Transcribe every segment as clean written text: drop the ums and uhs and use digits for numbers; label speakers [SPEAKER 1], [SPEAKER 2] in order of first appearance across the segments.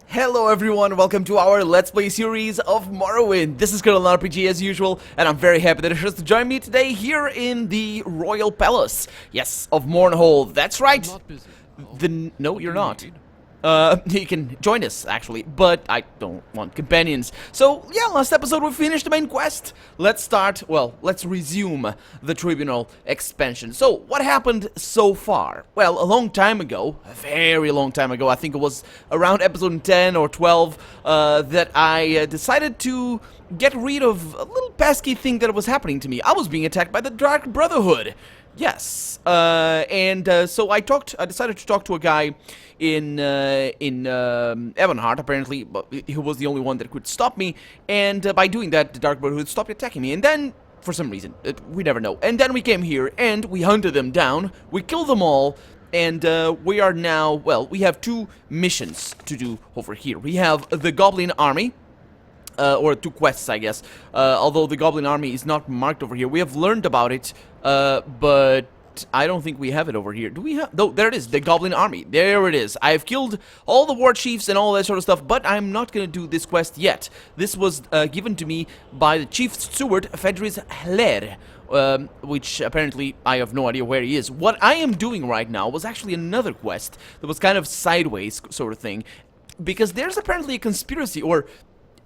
[SPEAKER 1] Hello everyone, welcome to our Let's Play series of Morrowind. This is Colonel RPG as usual, and I'm very happy that you're just to join me today here in the Royal Palace. Yes, of Mournhold, that's right.
[SPEAKER 2] I'm not busy.
[SPEAKER 1] No, you're not.
[SPEAKER 2] Need?
[SPEAKER 1] You can join us, actually, but I don't want companions. So, yeah, last episode we finished the main quest. Let's resume the Tribunal expansion. So, what happened so far? Well, a long time ago, a very long time ago, I think it was around episode 10 or 12, that I decided to get rid of a little pesky thing that was happening to me. I was being attacked by the Dark Brotherhood. Yes, so I decided to talk to a guy in Ebonheart, apparently, but he was the only one that could stop me, and by doing that, the Dark Brotherhood stopped attacking me, and then, for some reason, we never know, and then we came here, and we hunted them down, we killed them all, and we are now, well, we have two missions to do over here. We have the Goblin Army, or two quests, I guess. Although the Goblin Army is not marked over here. We have learned about it, but I don't think we have it over here. Do we have? No, there it is, the Goblin Army. There it is. I've killed all the war chiefs and all that sort of stuff, but I'm not going to do this quest yet. This was given to me by the Chief Steward, Fedris Hler, which apparently I have no idea where he is. What I am doing right now was actually another quest that was kind of sideways sort of thing, because there's apparently a conspiracy, or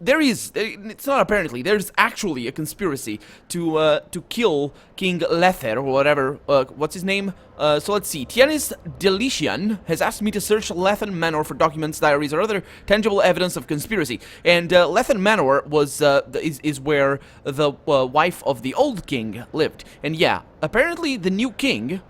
[SPEAKER 1] it's not apparently, there's actually a conspiracy to kill King Lether, or whatever, what's his name? So let's see, Tianis Delician has asked me to search Lethen Manor for documents, diaries, or other tangible evidence of conspiracy. And Lethen Manor was, is where the wife of the old king lived. And yeah, apparently the new king,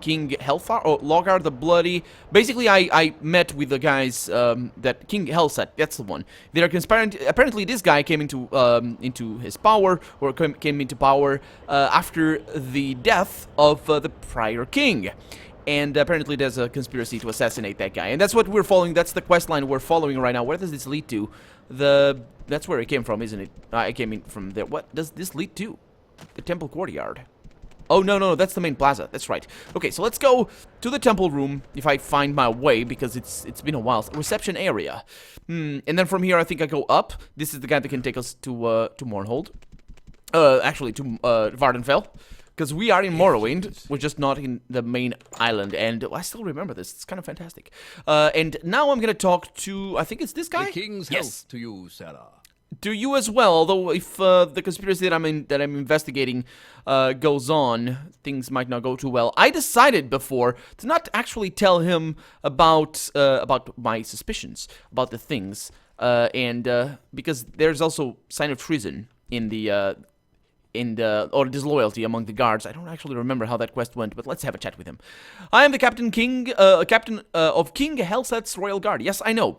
[SPEAKER 1] King Helfar, or Logar the Bloody. Basically, I met with the guys, that King Helsat, that's the one. They are conspiring. Apparently, this guy came into his power, or came into power, after the death of the prior king. And apparently, there's a conspiracy to assassinate that guy. And that's what we're following. That's the quest line we're following right now. Where does this lead to? That's where it came from, isn't it? I came in from there. What does this lead to? The temple courtyard. Oh, no, that's the main plaza. That's right. Okay, so let's go to the temple room, if I find my way, because it's been a while. Reception area. And then from here, I think I go up. This is the guy that can take us to Mournhold. Actually, to Vardenfell. Because we are in Morrowind. We're just not in the main island. And I still remember this. It's kind of fantastic. And now I'm going to talk to, I think it's this guy?
[SPEAKER 2] The king's health to you, Sarah.
[SPEAKER 1] To you as well, although if the conspiracy that I'm investigating goes on, things might not go too well. I decided before to not actually tell him about my suspicions about the things, and because there's also sign of treason in the or disloyalty among the guards. I don't actually remember how that quest went, but let's have a chat with him. I am the captain of King Helsat's Royal Guard. Yes, I know.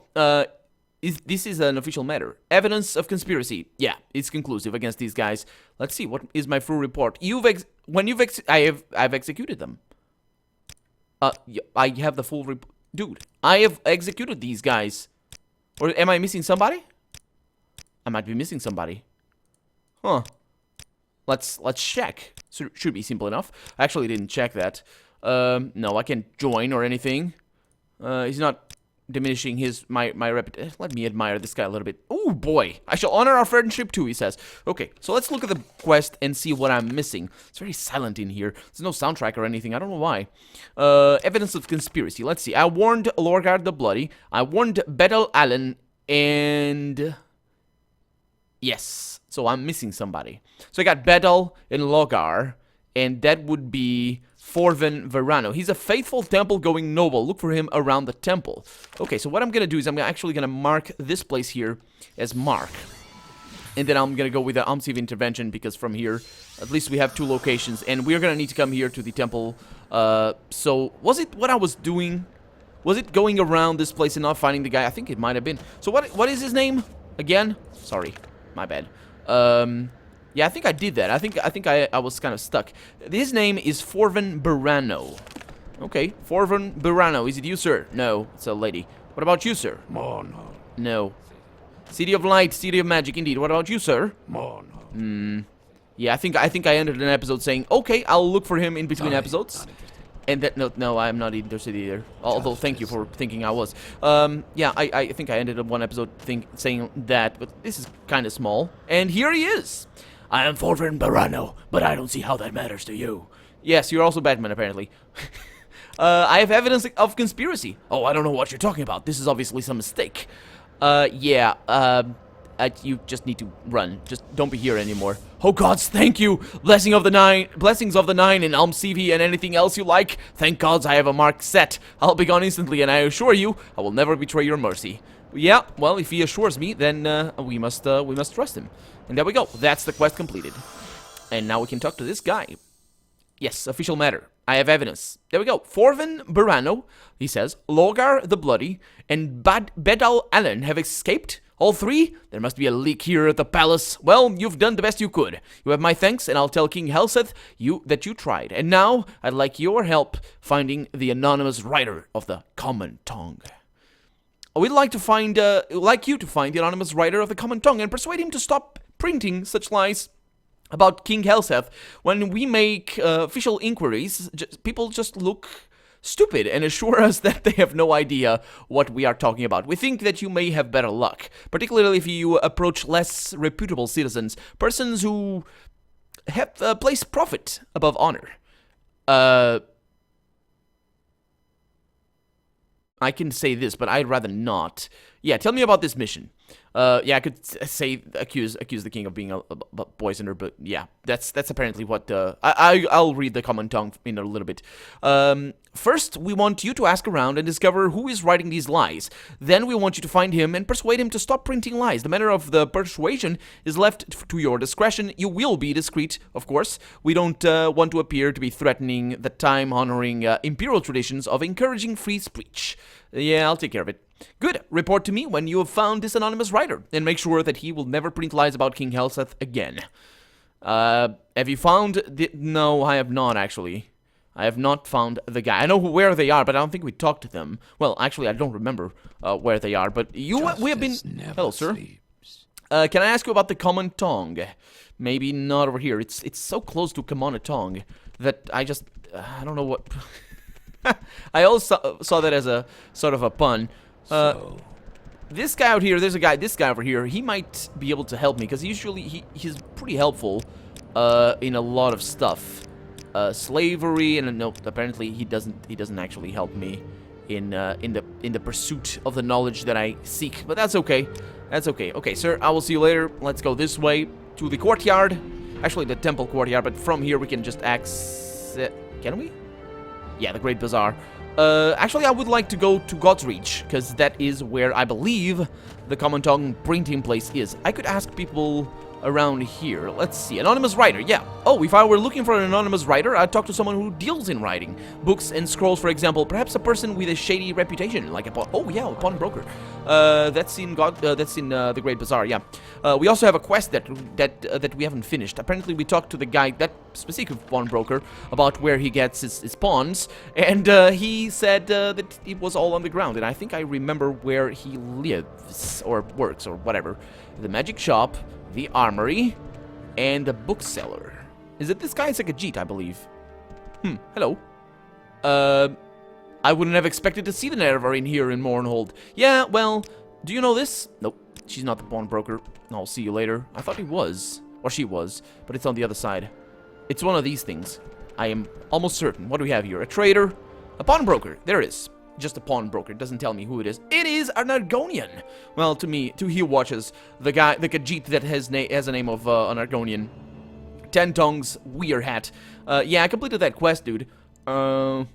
[SPEAKER 1] This is an official matter. Evidence of conspiracy. Yeah, it's conclusive against these guys. Let's see, what is my full report? I've executed them. I have the full report. Dude, I have executed these guys. Or am I missing somebody? I might be missing somebody. Huh. Let's check. Should be simple enough. I actually didn't check that. No, I can't join or anything. He's not diminishing my reputation. Let me admire this guy a little bit. Oh boy, I shall honor our friendship too, he says. Okay, so let's look at the quest and see what I'm missing. It's very silent in here. There's no soundtrack or anything. I don't know why. Evidence of conspiracy. Let's see. I warned Lorgar the Bloody. I warned Bedel Allen, and yes. So I'm missing somebody. So I got Bedel and Logar, and that would be Forven Verano. He's a faithful temple-going noble. Look for him around the temple. Okay, so what I'm going to do is I'm actually going to mark this place here as Mark. And then I'm going to go with the Amsiv intervention, because from here, at least we have two locations. And we're going to need to come here to the temple. So, was it what I was doing? Was it going around this place and not finding the guy? I think it might have been. So what is his name? Again? Sorry, my bad. Yeah, I think I did that. I think I was kind of stuck. His name is Forven Berano. Okay, Forven Berano. Is it you, sir? No, it's a lady. What about you, sir?
[SPEAKER 2] Mournhold.
[SPEAKER 1] No. City of Light, City of Magic, indeed. What about you, sir?
[SPEAKER 2] Mournhold.
[SPEAKER 1] Yeah, I think I ended an episode saying, okay, I'll look for him in between episodes. And that no, I'm not interested either. Although, thank you for thinking I was. Yeah, I think I ended up one episode saying that, but this is kind of small. And here he is. I am Thorfinn Barano, but I don't see how that matters to you. Yes, you're also Batman, apparently. I have evidence of conspiracy. Oh, I don't know what you're talking about. This is obviously some mistake. Yeah, you just need to run. Just don't be here anymore. Oh gods, thank you! Blessings of the Nine and Almsivi and anything else you like. Thank gods I have a mark set. I'll be gone instantly, and I assure you, I will never betray your mercy. Yeah, well, if he assures me, then we must trust him. And there we go. That's the quest completed. And now we can talk to this guy. Yes, official matter. I have evidence. There we go. Thorfinn Barano, he says, Logar the Bloody, and Bedal Allen have escaped. All three? There must be a leak here at the palace. Well, you've done the best you could. You have my thanks, and I'll tell King Helseth that you tried. And now, I'd like your help finding the anonymous writer of the Common Tongue. We'd like you to find the anonymous writer of the Common Tongue and persuade him to stop printing such lies about King Helseth. When we make official inquiries, people just look stupid and assure us that they have no idea what we are talking about. We think that you may have better luck, particularly if you approach less reputable citizens, persons who have placed profit above honor. I can say this, but I'd rather not. Yeah, tell me about this mission. Yeah, I could say accuse the king of being a poisoner, but yeah, that's apparently what. I'll read the Common Tongue in a little bit. First, we want you to ask around and discover who is writing these lies. Then we want you to find him and persuade him to stop printing lies. The manner of the persuasion is left to your discretion. You will be discreet, of course. We don't want to appear to be threatening the time-honoring imperial traditions of encouraging free speech. Yeah, I'll take care of it. Good. Report to me when you have found this anonymous writer, and make sure that he will never print lies about King Helseth again. Have you found No, I have not, actually. I have not found the guy. I know where they are, but I don't think we talked to them. Well, actually, I don't remember where they are, but we have been... Hello, sir. Can I ask you about the Common Tongue? Maybe not over here. It's so close to Common Tongue that I just... I don't know what... I also saw that as a sort of a pun. This guy out here, this guy over here, he might be able to help me, because usually he's pretty helpful in a lot of stuff. Slavery, and no, apparently he doesn't actually help me in the pursuit of the knowledge that I seek, but that's okay. That's okay. Okay, sir, I will see you later. Let's go this way to the courtyard. Actually, the temple courtyard, but from here we can just access... Can we? Yeah, the Great Bazaar. Actually, I would like to go to God's Reach, because that is where I believe the Common Tongue printing place is. I could ask people around here. Let's see. Anonymous writer, yeah. Oh, if I were looking for an anonymous writer, I'd talk to someone who deals in writing. Books and scrolls, for example. Perhaps a person with a shady reputation, like a pawnbroker. That's in the Great Bazaar, yeah. We also have a quest that we haven't finished. Apparently, we talked to the guy, that specific pawnbroker, about where he gets his pawns, and he said that it was all on the ground, and I think I remember where he lives, or works, or whatever. The magic shop, the armory, and the bookseller. Is it this guy? It's like a Khajiit, I believe. Hello. I wouldn't have expected to see the Nerva in here in Mournhold. Yeah, well, do you know this? Nope, she's not the pawnbroker. I'll see you later. I thought he was. Or she was, but it's on the other side. It's one of these things. I am almost certain. What do we have here? A trader? A pawnbroker. There it is. Just a pawnbroker. It doesn't tell me who it is. It is an Argonian. Well, to me, to he watches, the guy, the Khajiit that has a name of an Argonian. 10 tongues, weird hat. Yeah, I completed that quest, dude. What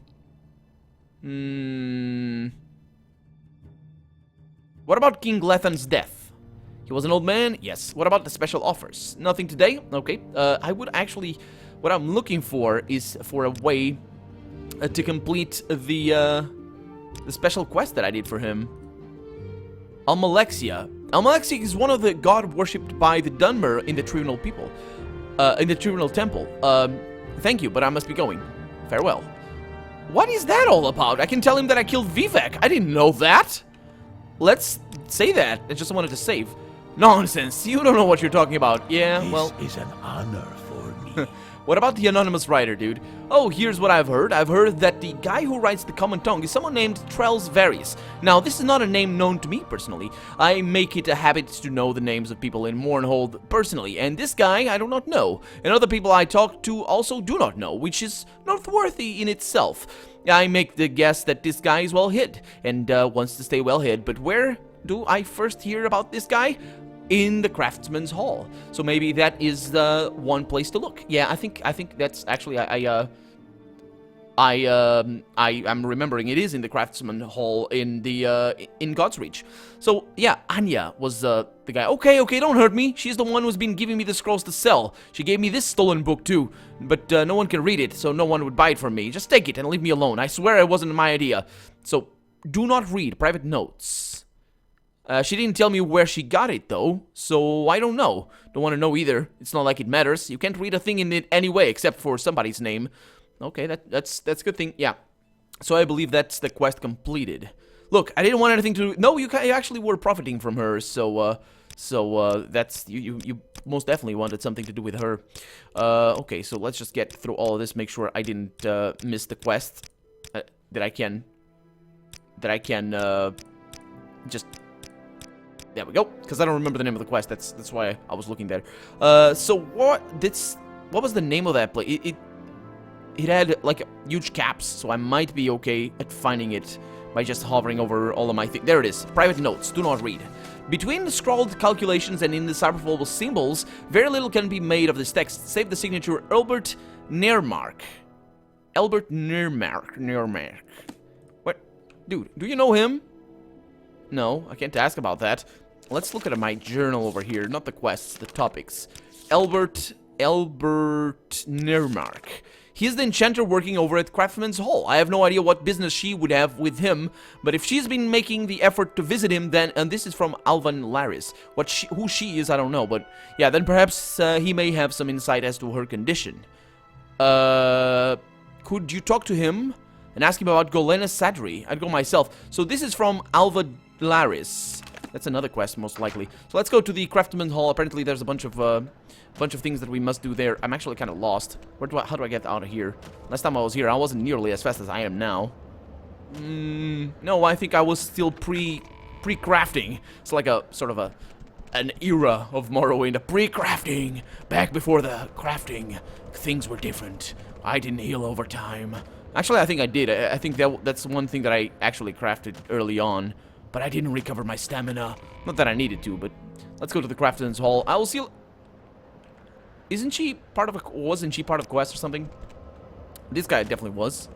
[SPEAKER 1] about King Lethan's death? He was an old man? Yes. What about the special offers? Nothing today? Okay. I would actually... What I'm looking for is for a way to complete the special quest that I did for him. Almalexia. Almalexia is one of the god worshipped by the Dunmer in the Tribunal people. In the Tribunal Temple. Thank you, but I must be going. Farewell. What is that all about? I can tell him that I killed Vivek. I didn't know that. Let's say that. I just wanted to save. Nonsense. You don't know what you're talking about. Yeah, well...
[SPEAKER 3] This is an honor for me.
[SPEAKER 1] What about the anonymous writer, dude? Oh, here's what I've heard. I've heard that the guy who writes the common tongue is someone named Trells Various. Now, this is not a name known to me personally. I make it a habit to know the names of people in Mournhold personally, and this guy I do not know. And other people I talk to also do not know, which is noteworthy in itself. I make the guess that this guy is well hid, and wants to stay well hid, but where do I first hear about this guy? In the craftsman's hall. So maybe that is the one place to look. Yeah, I think that's actually I'm remembering it is in the craftsman hall in the in God's Reach. So yeah, Anya was the guy. Okay, don't hurt me. She's the one who's been giving me the scrolls to sell. She gave me this stolen book too, but no one can read it, so no one would buy it from me. Just take it and leave me alone. I swear it wasn't my idea. So do not read private notes. She didn't tell me where she got it, though, so I don't know. Don't want to know either. It's not like it matters. You can't read a thing in it anyway, except for somebody's name. Okay, that's a good thing. Yeah. So I believe that's the quest completed. Look, I didn't want anything to do. No, you actually were profiting from her, so that's you most definitely wanted something to do with her. Okay, so let's just get through all of this. Make sure I didn't miss the quest that I can just. There we go, because I don't remember the name of the quest. That's why I was looking there. So what was the name of that place? It had like huge caps, so I might be okay at finding it by just hovering over all of my things. There it is. Private notes. Do not read. Between the scrawled calculations and indecipherable symbols, very little can be made of this text, save the signature Albert Neermark. Albert Neermark. What? Dude, do you know him? No, I can't ask about that. Let's look at my journal over here, not the quests, the topics. Albert Neermark. He's the enchanter working over at Craftsman's Hall. I have no idea what business she would have with him, but if she's been making the effort to visit him, then, and this is from Alvan Laris. Who she is, I don't know, but yeah, then perhaps he may have some insight as to her condition. Could you talk to him and ask him about Golena Sadri? I'd go myself. So this is from Alva Laris. That's another quest, most likely. So let's go to the Craftsman's Hall. Apparently, there's a bunch of things that we must do there. I'm actually kind of lost. How do I get out of here? Last time I was here, I wasn't nearly as fast as I am now. No, I think I was still pre-crafting. It's like a sort of an era of Morrowind, a pre-crafting. Back before the crafting, things were different. I didn't heal over time. Actually, I think I did. I think that's one thing that I actually crafted early on. But I didn't recover my stamina. Not that I needed to, but let's go to the Craftsman's Hall. I will see. Wasn't she part of quest or something? This guy definitely was.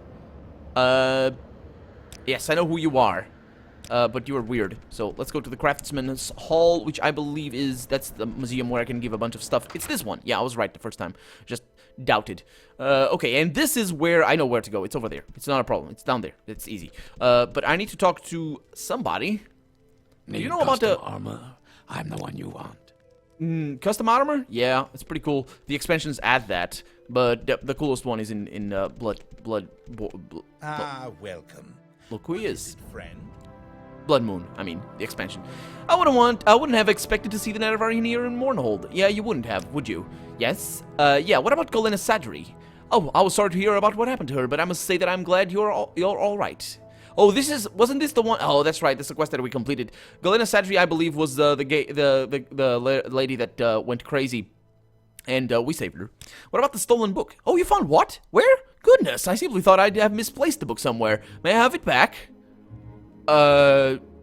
[SPEAKER 1] Yes, I know who you are. But you are weird. So let's go to the Craftsman's Hall, which I believe that's the museum where I can give a bunch of stuff. It's this one. Yeah, I was right the first time. Just doubted. Okay, and this is where I know where to go. It's over there. It's not a problem. It's down there. It's easy. But I need to talk to somebody. Do you know about the
[SPEAKER 2] armor? I'm the one you want.
[SPEAKER 1] Custom armor? Yeah, it's pretty cool. The expansions add that, but the coolest one is in Blood.
[SPEAKER 3] Welcome.
[SPEAKER 1] Look who he is.
[SPEAKER 3] Friend.
[SPEAKER 1] Blood Moon, I mean, the expansion. I wouldn't have expected to see the Nethervari here in Mournhold. Yeah, you wouldn't have, would you? Yes? Yeah, what about Golena Sadri? Oh, I was sorry to hear about what happened to her, but I must say that I'm glad you're all right. Oh, wasn't this the one? Oh, that's right, that's the quest that we completed. Golena Sadri, I believe, was the lady that went crazy, and we saved her. What about the stolen book? Oh, you found what? Where? Goodness, I simply thought I'd have misplaced the book somewhere. May I have it back?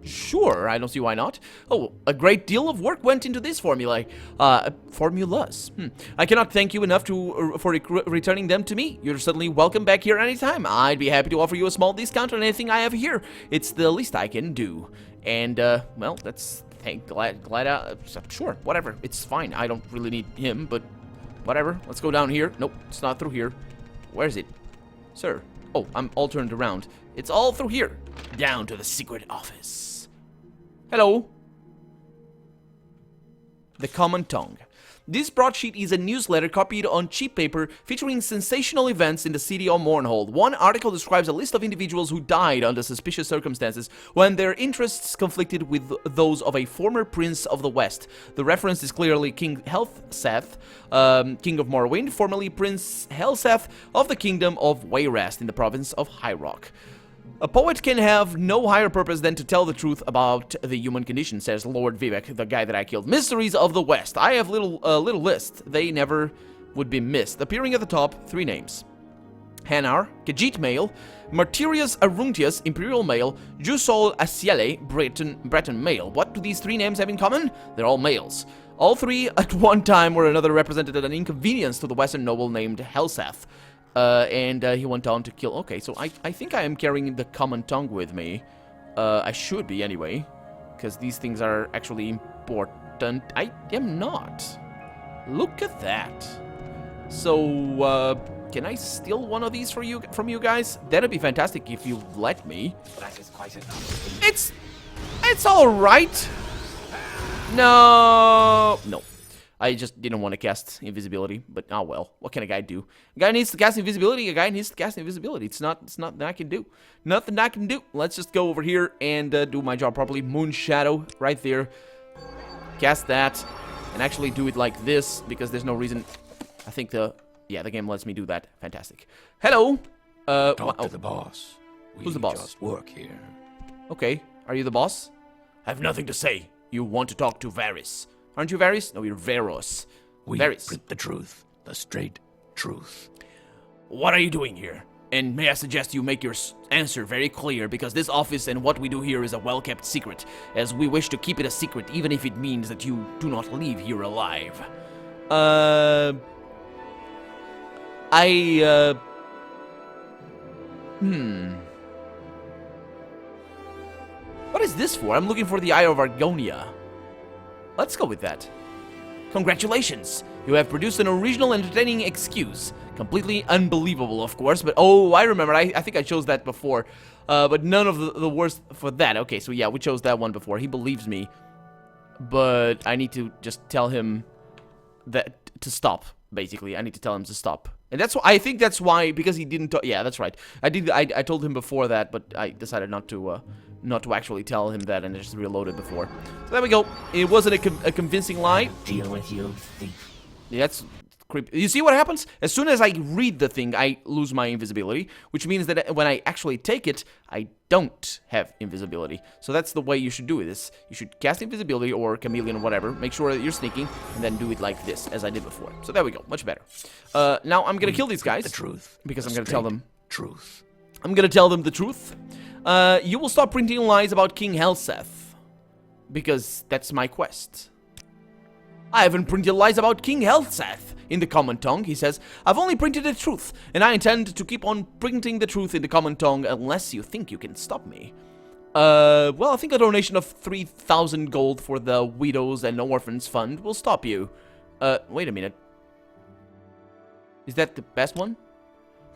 [SPEAKER 1] Sure, I don't see why not. Oh, a great deal of work went into this formulas. I cannot thank you enough for returning them to me. You're certainly welcome back here anytime. I'd be happy to offer you a small discount on anything I have here. It's the least I can do. And, well, that's, sure, whatever. It's fine. I don't really need him, but whatever. Let's go down here. Nope, it's not through here. Where is it? Sir. Oh, I'm all turned around. It's all through here. Down to the secret office. Hello. The common tongue. This broadsheet is a newsletter copied on cheap paper featuring sensational events in the city of Mournhold. One article describes a list of individuals who died under suspicious circumstances when their interests conflicted with those of a former prince of the West. The reference is clearly King Helseth, King of Morrowind, formerly Prince Helseth of the Kingdom of Wayrest in the province of High Rock. A poet can have no higher purpose than to tell the truth about the human condition, says Lord Vivek, the guy that I killed. Mysteries of the West. I have little list. They never would be missed. Appearing at the top, 3 names. Hanar, Khajiit male, Martyrius Aruntius, Imperial male, Jusol Asiele, Breton male. What do these 3 names have in common? They're all males. All 3 at one time or another represented an inconvenience to the Western noble named Helseth. And he went on to kill... Okay, so I think I am carrying the common tongue with me. I should be, anyway. Because these things are actually important. I am not. Look at that. So, can I steal one of these from you guys? That'd be fantastic if you let me.
[SPEAKER 2] That is quite enough.
[SPEAKER 1] It's alright. No. I just didn't want to cast invisibility, but oh well. What can a guy do? A guy needs to cast invisibility. A guy needs to cast invisibility. It's not that I can do. Nothing I can do. Let's just go over here and do my job properly. Moon Shadow right there. Cast that, and actually do it like this because there's no reason. I think the game lets me do that. Fantastic. Hello.
[SPEAKER 2] Talk to the boss.
[SPEAKER 1] Who's the boss?
[SPEAKER 2] We just work here.
[SPEAKER 1] Okay. Are you the boss? I have nothing to say. You want to talk to Varys. Aren't you Varys? No, you're Veros.
[SPEAKER 2] We
[SPEAKER 1] Varys.
[SPEAKER 2] print the truth. The straight truth.
[SPEAKER 1] What are you doing here? And may I suggest you make your answer very clear, because this office and what we do here is a well-kept secret, as we wish to keep it a secret even if it means that you do not leave here alive. What is this for? I'm looking for the Eye of Argonia. Let's go with that. Congratulations! You have produced an original, entertaining excuse. Completely unbelievable, of course, but oh, I remember. I think I chose that before. But none of the worst for that. Okay, so yeah, we chose that one before. He believes me. But I need to just tell him that to stop, basically. I need to tell him to stop. And that's why, I think that's why, because he didn't yeah, that's right. I told him before that, but I decided not to actually tell him that, and I just reloaded before. So there we go. It wasn't a convincing lie.
[SPEAKER 2] Deal with you, thief.
[SPEAKER 1] Yeah, that's creepy. You see what happens? As soon as I read the thing, I lose my invisibility, which means that when I actually take it, I don't have invisibility. So that's the way you should do this. You should cast invisibility or chameleon or whatever. Make sure that you're sneaking, and then do it like this, as I did before. So there we go. Much better. Now I'm gonna kill these guys.
[SPEAKER 2] The truth.
[SPEAKER 1] Because I'm gonna tell them.
[SPEAKER 2] Truth.
[SPEAKER 1] I'm gonna tell them the truth. You will stop printing lies about King Helseth. Because that's my quest. I haven't printed lies about King Helseth in the common tongue, he says. I've only printed the truth, and I intend to keep on printing the truth in the common tongue unless you think you can stop me. Well, I think a donation of 3,000 gold for the Widows and Orphans Fund will stop you. Wait a minute. Is that the best one?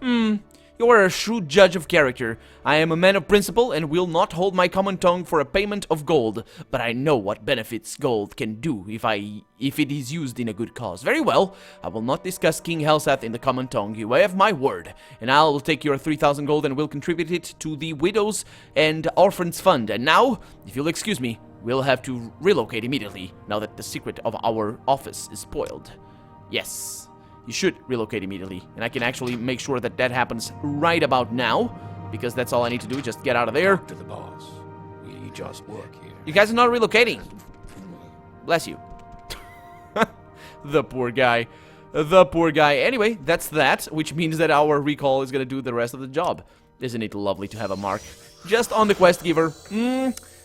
[SPEAKER 1] You are a shrewd judge of character. I am a man of principle and will not hold my common tongue for a payment of gold, but I know what benefits gold can do if it is used in a good cause. Very well, I will not discuss King Helseth in the common tongue. You have my word, and I will take your 3,000 gold and will contribute it to the Widows and Orphans Fund. And now, if you'll excuse me, we'll have to relocate immediately, now that the secret of our office is spoiled. Yes. You should relocate immediately, and I can actually make sure that that happens right about now, because that's all I need to do, just get out of there.
[SPEAKER 2] Talk to the boss. We just work here.
[SPEAKER 1] You guys are not relocating. Bless you. The poor guy. The poor guy. Anyway, that's that, which means that our recall is going to do the rest of the job. Isn't it lovely to have a mark just on the quest giver?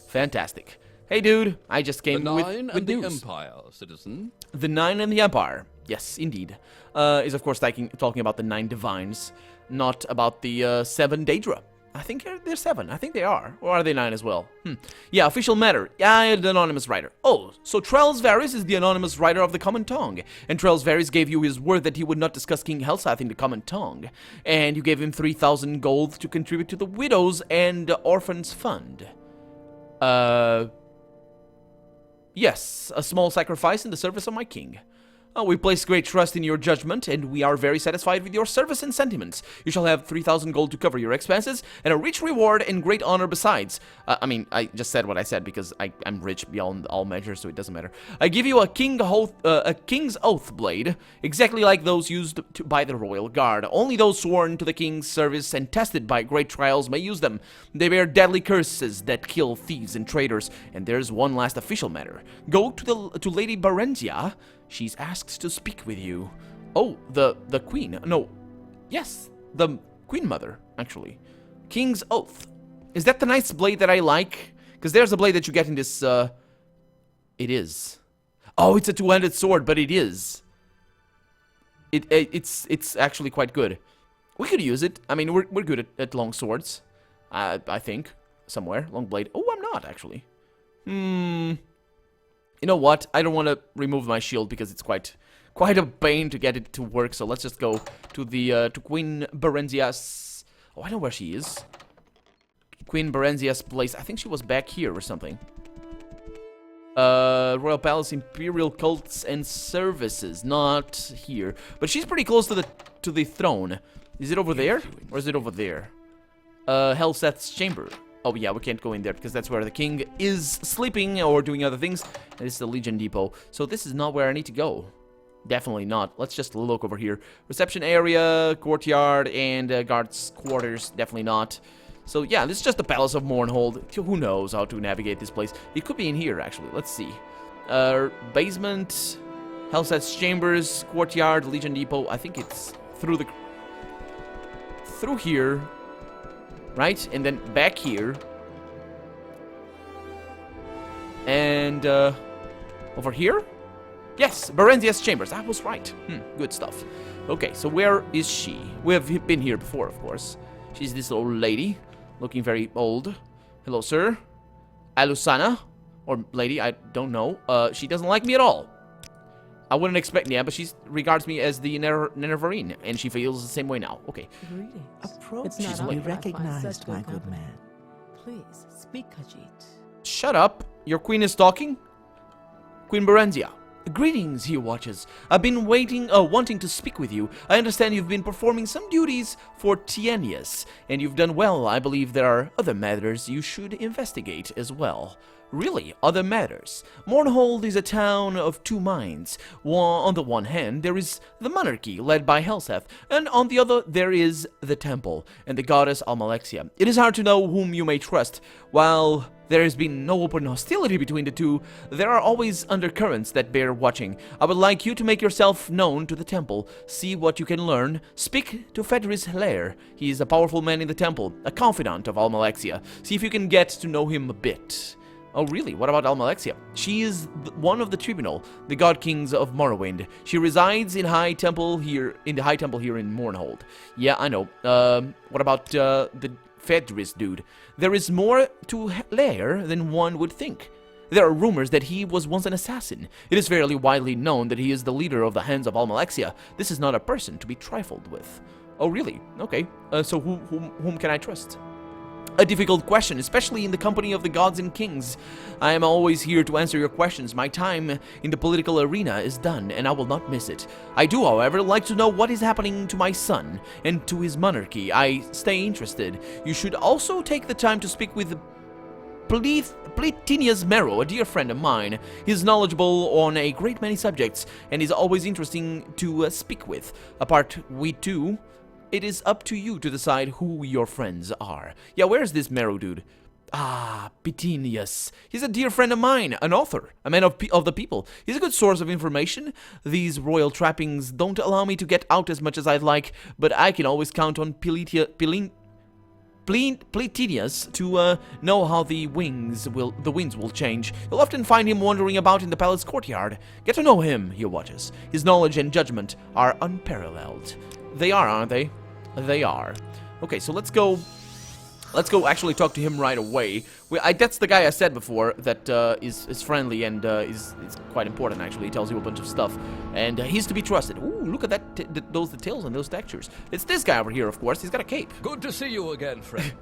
[SPEAKER 1] Fantastic. Hey, dude, I just came with
[SPEAKER 3] and
[SPEAKER 1] news.
[SPEAKER 3] the Empire, citizen.
[SPEAKER 1] The Nine and the Empire. Yes, indeed. Is, of course, talking about the 9 Divines, not about the 7 Daedra. I think they're 7. I think they are. Or are they 9 as well? Yeah, official matter. Yeah, the anonymous writer. Oh, so Trells Varys is the anonymous writer of the Common Tongue. And Trells Varys gave you his word that he would not discuss King Helseth in the Common Tongue. And you gave him 3,000 gold to contribute to the Widows and Orphans Fund. Yes, a small sacrifice in the service of my king. We place great trust in your judgment, and we are very satisfied with your service and sentiments. You shall have 3,000 gold to cover your expenses, and a rich reward and great honor besides. I mean, I just said what I said because I'm rich beyond all measures, so it doesn't matter. I give you a king's oath blade, exactly like those used by the royal guard. Only those sworn to the king's service and tested by great trials may use them. They bear deadly curses that kill thieves and traitors. And there's one last official matter. Go to Lady Beringia. She's asked to speak with you. Oh, the queen. No. Yes, the queen mother, actually. King's Oath. Is that the nice blade that I like? Because there's a blade that you get in this, It is. Oh, it's a two-handed sword, but it is. It's actually quite good. We could use it. I mean, we're good at long swords. I think. Somewhere. Long blade. Oh, I'm not, actually. You know what? I don't want to remove my shield because it's quite a pain to get it to work. So let's just go to the to Queen Berenzia's. Oh, I know where she is. Queen Berenzia's place. I think she was back here or something. Royal Palace, Imperial Cults and Services. Not here, but she's pretty close to the throne. Is it over there or is it over there? Helseth's chamber. Oh yeah, we can't go in there because that's where the king is sleeping or doing other things. And it's the Legion Depot. So this is not where I need to go. Definitely not. Let's just look over here. Reception area, courtyard, and guards' quarters. Definitely not. So yeah, this is just the Palace of Mournhold. Who knows how to navigate this place? It could be in here, actually. Let's see. Basement, Helseth's chambers, courtyard, Legion Depot. I think it's through here. Right? And then back here. And, over here? Yes, Berenzia's chambers. I was right. Good stuff. Okay, so where is she? We have been here before, of course. She's this old lady, looking very old. Hello, sir. Alusana? Or lady, I don't know. She doesn't like me at all. I wouldn't expect, yeah, but she regards me as the Nervarine, and she feels the same way now. Okay.
[SPEAKER 3] Greetings.
[SPEAKER 4] Approach
[SPEAKER 3] It's
[SPEAKER 4] to
[SPEAKER 3] not
[SPEAKER 4] be
[SPEAKER 3] often I find
[SPEAKER 4] recognized,
[SPEAKER 3] such
[SPEAKER 4] my
[SPEAKER 3] good
[SPEAKER 4] good
[SPEAKER 3] company.
[SPEAKER 4] man.
[SPEAKER 3] Please, speak, Khajiit.
[SPEAKER 1] Shut up. Your queen is talking. Queen Berenzia. Greetings, here watchers. I've been wanting to speak with you. I understand you've been performing some duties for Tienius, and you've done well. I believe there are other matters you should investigate as well. Really, other matters. Mournhold is a town of two minds. On the one hand, there is the monarchy, led by Helseth, and on the other, there is the temple, and the goddess Almalexia. It is hard to know whom you may trust. While there has been no open hostility between the two, there are always undercurrents that bear watching. I would like you to make yourself known to the temple, see what you can learn. Speak to Fedris Hilaire. He is a powerful man in the temple, a confidant of Almalexia. See if you can get to know him a bit. Oh, really? What about Almalexia? She is one of the tribunal, the god kings of Morrowind. She resides in the high temple here in Mournhold. Yeah, I know. What about the Fedris dude? There is more to Hilaire than one would think. There are rumors that he was once an assassin. It is fairly widely known that he is the leader of the Hands of Almalexia. This is not a person to be trifled with. Oh, really? Okay. So whom can I trust? A difficult question, especially in the company of the gods and kings. I am always here to answer your questions. My time in the political arena is done, and I will not miss it. I do, however, like to know what is happening to my son and to his monarchy. I stay interested. You should also take the time to speak with Pletinius Mero, a dear friend of mine. He is knowledgeable on a great many subjects, and is always interesting to speak with. Apart, we two... It is up to you to decide who your friends are. Yeah, where's this Mero dude? Ah, Pletinius. He's a dear friend of mine, an author, a man of the people. He's a good source of information. These royal trappings don't allow me to get out as much as I'd like, but I can always count on Pletinius to know how the winds will change. You'll often find him wandering about in the palace courtyard. Get to know him, here watches. His knowledge and judgment are unparalleled. They are, aren't they? They are. Okay, so let's go actually talk to him right away. That's the guy I said before that is friendly and is quite important, actually. He tells you a bunch of stuff. And he's to be trusted. Ooh, look at that, those details and those textures. It's this guy over here, of course. He's got a cape.
[SPEAKER 2] Good to see you again, friend.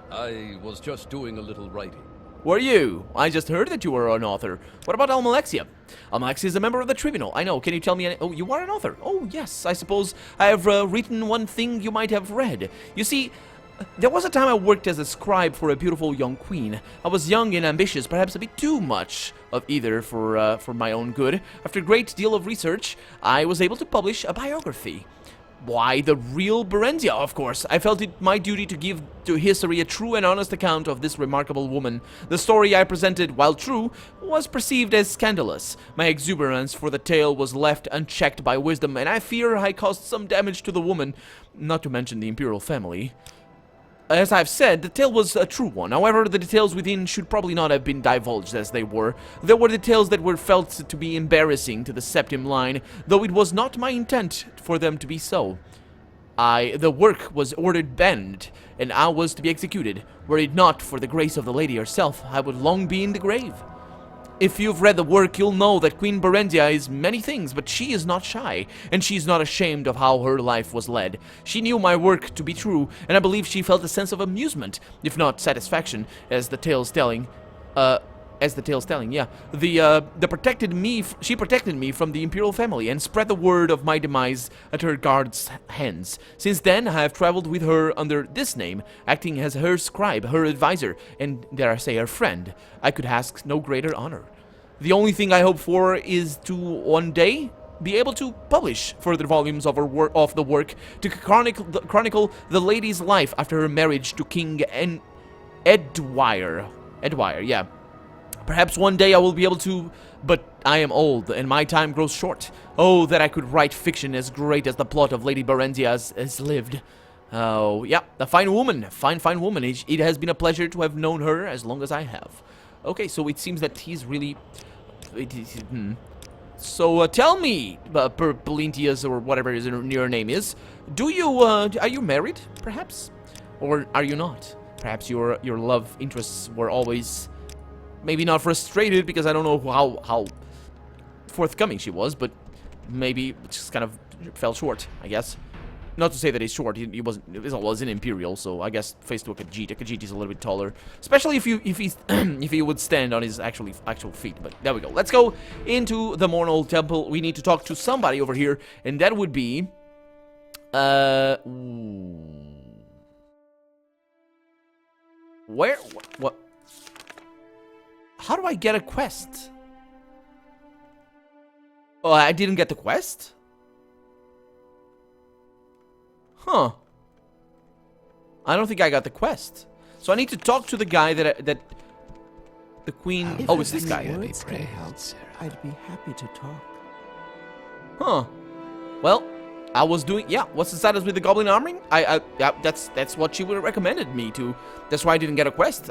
[SPEAKER 2] I was just doing a little writing.
[SPEAKER 1] Who are you? I just heard that you were an author. What about Almalexia? Almalexia is a member of the tribunal. I know. Can you tell me any— Oh, you are an author. Oh, yes. I suppose I have written one thing you might have read. You see, there was a time I worked as a scribe for a beautiful young queen. I was young and ambitious, perhaps a bit too much of either for my own good. After a great deal of research, I was able to publish a biography. Why, the real Beringia, of course. I felt it my duty to give to history a true and honest account of this remarkable woman. The story I presented, while true, was perceived as scandalous. My exuberance for the tale was left unchecked by wisdom, and I fear I caused some damage to the woman, not to mention the imperial family. As I've said, the tale was a true one. However, the details within should probably not have been divulged as they were. There were details that were felt to be embarrassing to the Septim line, though it was not my intent for them to be so. The work was ordered banned, and I was to be executed. Were it not for the grace of the lady herself, I would long be in the grave. If you've read the work, you'll know that Queen Beringia is many things, but she is not shy, and she's not ashamed of how her life was led. She knew my work to be true, and I believe she felt a sense of amusement, if not satisfaction, as the tale's telling. Yeah. She protected me from the imperial family and spread the word of my demise at her guard's hands. Since then, I have traveled with her under this name, acting as her scribe, her advisor, and dare I say, her friend. I could ask no greater honor. The only thing I hope for is to one day be able to publish further volumes of the work to chronicle the lady's life after her marriage to King Edwire. Yeah. Perhaps one day I will be able to, but I am old, and my time grows short. Oh, that I could write fiction as great as the plot of Lady Beringia has lived. Oh, yeah, a fine woman, fine woman. It has been a pleasure to have known her as long as I have. Okay, so it seems that he's really... So, tell me, Pelintias, or whatever your name is, are you married, perhaps? Or are you not? Perhaps your love interests were always... Maybe not frustrated, because I don't know how forthcoming she was, but maybe it just kind of fell short, I guess. Not to say that he's short, he wasn't, well, he's an Imperial, so I guess faced to a Khajiit is a little bit taller. Especially if he would stand on his actual feet, but there we go. Let's go into the Mournhold Temple. We need to talk to somebody over here, and that would be... Where? What? How do I get a quest? Oh, I didn't get the quest? Huh. I don't think I got the quest. So I need to talk to the guy that the queen... Oh, it's this guy.
[SPEAKER 3] I'd be happy to talk.
[SPEAKER 1] Huh. Well, I was doing... Yeah, what's the status with the Goblin Armory? Yeah, that's what she would have recommended me to. That's why I didn't get a quest.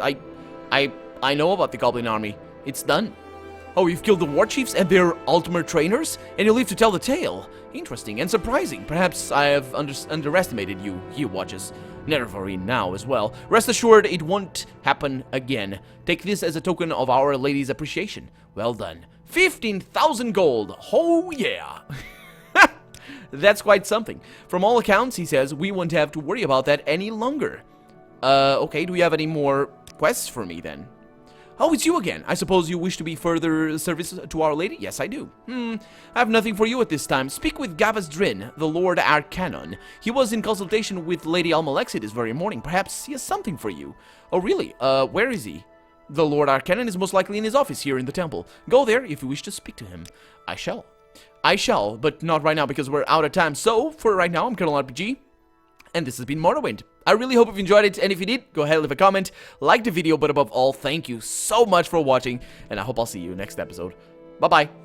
[SPEAKER 1] I know about the Goblin Army. It's done. Oh, you've killed the war chiefs and their ultimate trainers? And you leave to tell the tale. Interesting and surprising. Perhaps I have underestimated you, he watches. Neverine now as well. Rest assured, it won't happen again. Take this as a token of Our Lady's appreciation. Well done. 15,000 gold. Oh, yeah. That's quite something. From all accounts, he says, we won't have to worry about that any longer. Okay, do we have any more quests for me then? Oh, it's you again. I suppose you wish to be further service to Our Lady? Yes, I do. I have nothing for you at this time. Speak with Gavas Drin, the Lord Arcanon. He was in consultation with Lady Almalexia this very morning. Perhaps he has something for you. Oh, really? Where is he? The Lord Arcanon is most likely in his office here in the temple. Go there if you wish to speak to him. I shall, but not right now because we're out of time. So, for right now, I'm Colonel RPG. And this has been Morrowind. I really hope you've enjoyed it, and if you did, go ahead and leave a comment, like the video, but above all, thank you so much for watching, and I hope I'll see you next episode. Bye-bye.